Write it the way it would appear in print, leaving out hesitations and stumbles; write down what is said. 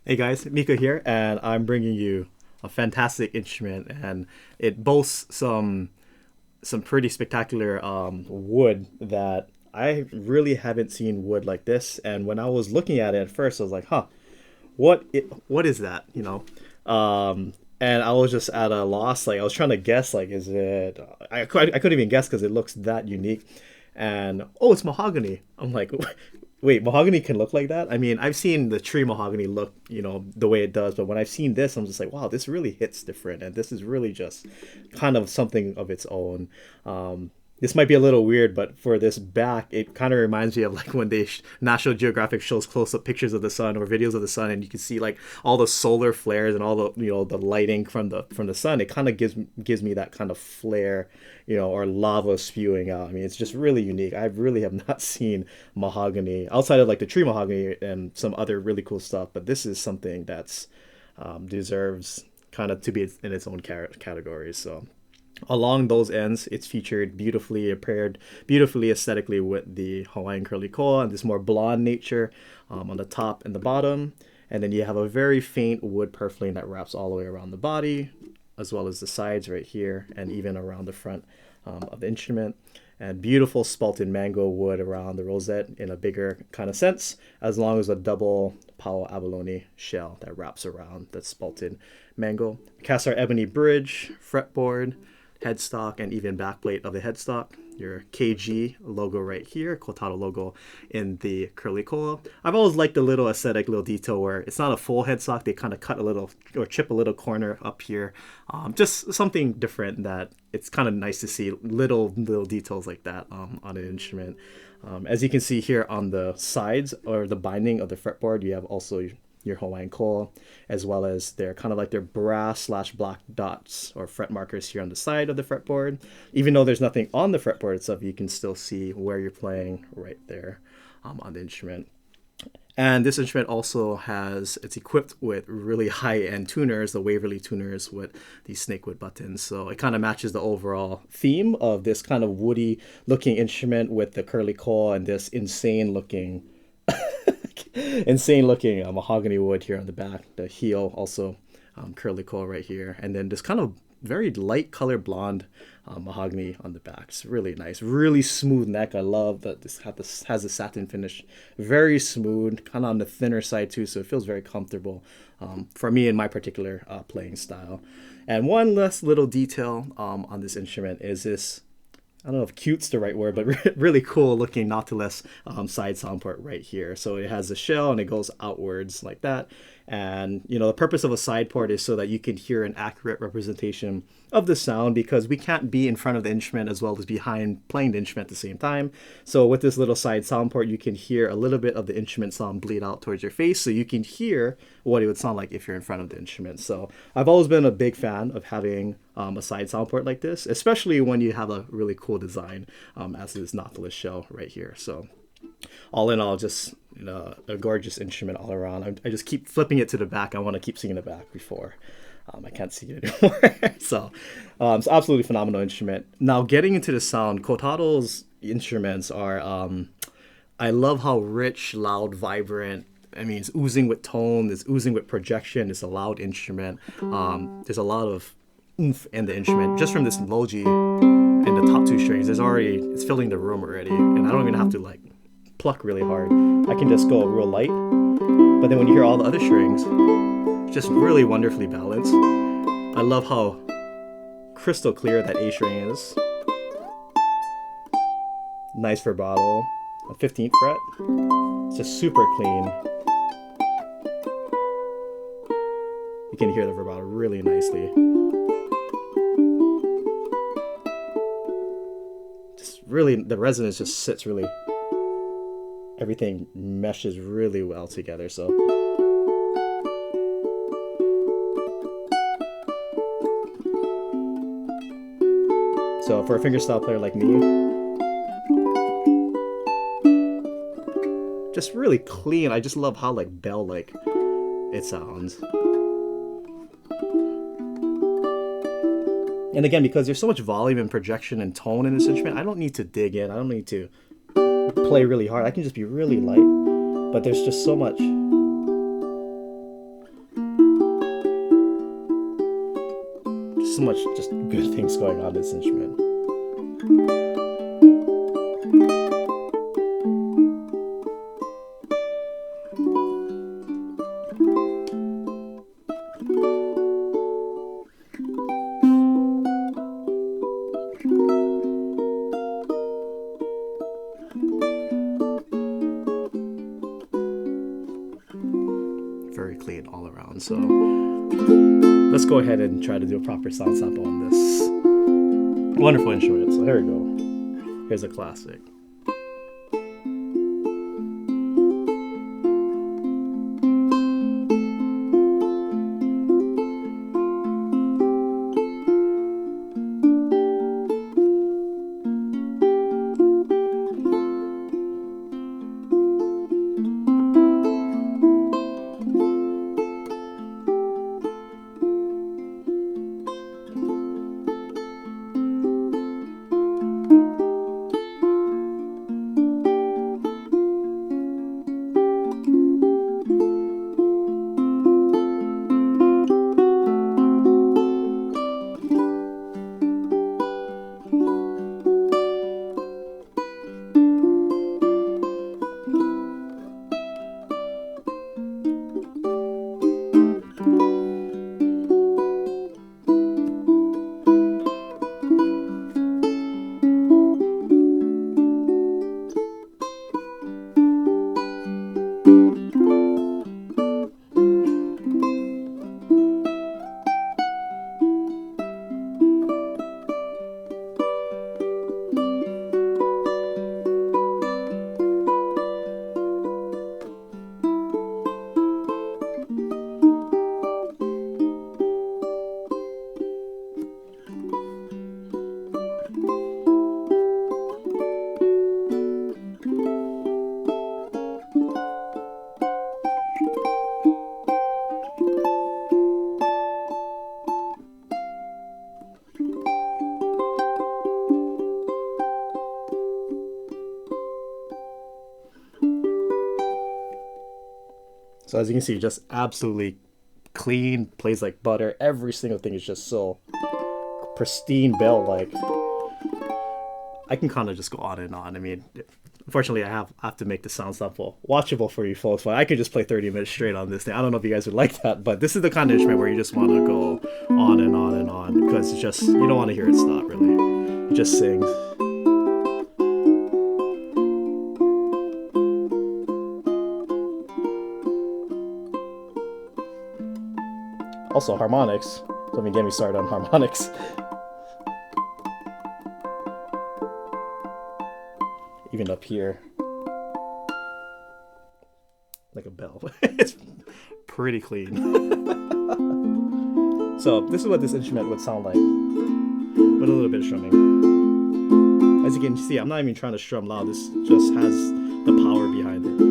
Hey guys, Mika here, and I'm bringing you a fantastic instrument, and it boasts some pretty spectacular wood that I really haven't seen wood like this. And when I was looking at it at first, I was like, "Huh, what is that?" And I was just at a loss. Like I was trying to guess, like, is it? I couldn't even guess because it looks that unique. And oh, it's mahogany. I'm like, wait, mahogany can look like that? I mean, I've seen the tree mahogany look, the way it does, but when I've seen this, I'm just like, wow, this really hits different, and this is really just kind of something of its own. This might be a little weird, but for this back, it kind of reminds me of like when National Geographic shows close-up pictures of the sun or videos of the sun, and you can see like all the solar flares and all the the lighting from the sun. It kind of gives me that kind of flare, or lava spewing out. I mean, it's just really unique. I really have not seen mahogany outside of like the tree mahogany and some other really cool stuff, but this is something that's deserves kind of to be in its own category. So along those ends, it's featured beautifully, paired beautifully aesthetically with the Hawaiian curly koa and this more blonde nature on the top and the bottom. And then you have a very faint wood purfling that wraps all the way around the body, as well as the sides right here, and even around the front of the instrument. And beautiful spalted mango wood around the rosette in a bigger kind of sense, as long as a double pau abalone shell that wraps around the spalted mango. Cast our ebony bridge, fretboard, headstock, and even backplate of the headstock. Your KG logo right here, Kotaro logo in the curly koa. I've always liked the little aesthetic little detail where it's not a full headstock. They kind of cut a little or chip a little corner up here. Just something different that it's kind of nice to see little details like that on an instrument. As you can see here on the sides or the binding of the fretboard, you have also your Hawaiian koa, as well as their kind of like their brass slash black dots or fret markers here on the side of the fretboard. Even though there's nothing on the fretboard itself, you can still see where you're playing right there on the instrument. And this instrument also it's equipped with really high-end tuners, the Waverly tuners with these snakewood buttons. So it kind of matches the overall theme of this kind of woody looking instrument with the curly koa and this insane looking mahogany wood here on the back. The heel also curly koa right here, and then this kind of very light color blonde mahogany on the back. It's really nice, really smooth neck. I love that this has a satin finish, very smooth, kind of on the thinner side too, so it feels very comfortable for me in my particular playing style. And one last little detail on this instrument is this, I don't know if cute's the right word, but really cool looking Nautilus side sound port right here. So it has a shell and it goes outwards like that. And, the purpose of a side port is so that you can hear an accurate representation of the sound, because we can't be in front of the instrument as well as behind playing the instrument at the same time. So with this little side sound port, you can hear a little bit of the instrument sound bleed out towards your face, so you can hear what it would sound like if you're in front of the instrument. So I've always been a big fan of having a side sound port like this, especially when you have a really cool design as this Nautilus shell right here. So all in all, just a gorgeous instrument all around. I just keep flipping it to the back. I want to keep seeing the back before I can't see it anymore. So it's absolutely phenomenal instrument. Now getting into the sound, Kotaro's instruments are, I love how rich, loud, vibrant. I mean, it's oozing with tone, it's oozing with projection. It's a loud instrument. There's a lot of oomph in the instrument just from this logi and the top two strings. It's filling the room already, and I don't even have to like pluck really hard. I can just go real light, but then when you hear all the other strings, it's just really wonderfully balanced. I love how crystal clear that A string is. Nice vibrato, a 15th fret. It's just super clean. You can hear the vibrato really nicely. Just really, the resonance just sits really, everything meshes really well together. So for a fingerstyle player like me, just really clean. I just love how like bell like it sounds. And again, because there's so much volume and projection and tone in this instrument, I don't need to dig in. I don't need to play really hard. I can just be really light. But there's just so much so much just good things going on in this instrument. Very clean all around. So let's go ahead and try to do a proper sound sample on this wonderful instrument. So here we go. Here's a classic. So as you can see, just absolutely clean, plays like butter. Every single thing is just so pristine bell-like. I can kind of just go on and on. I mean, unfortunately, I have to make the sound sample watchable for you folks, but I could just play 30 minutes straight on this thing. I don't know if you guys would like that, but this is the kind of instrument where you just want to go on and on and on, because it's just, you don't want to hear it stop, really. It just sings. Also harmonics. Don't even get me started on harmonics. Even up here. Like a bell. It's pretty clean. So this is what this instrument would sound like with a little bit of strumming. As you can see, I'm not even trying to strum loud. This just has the power behind it.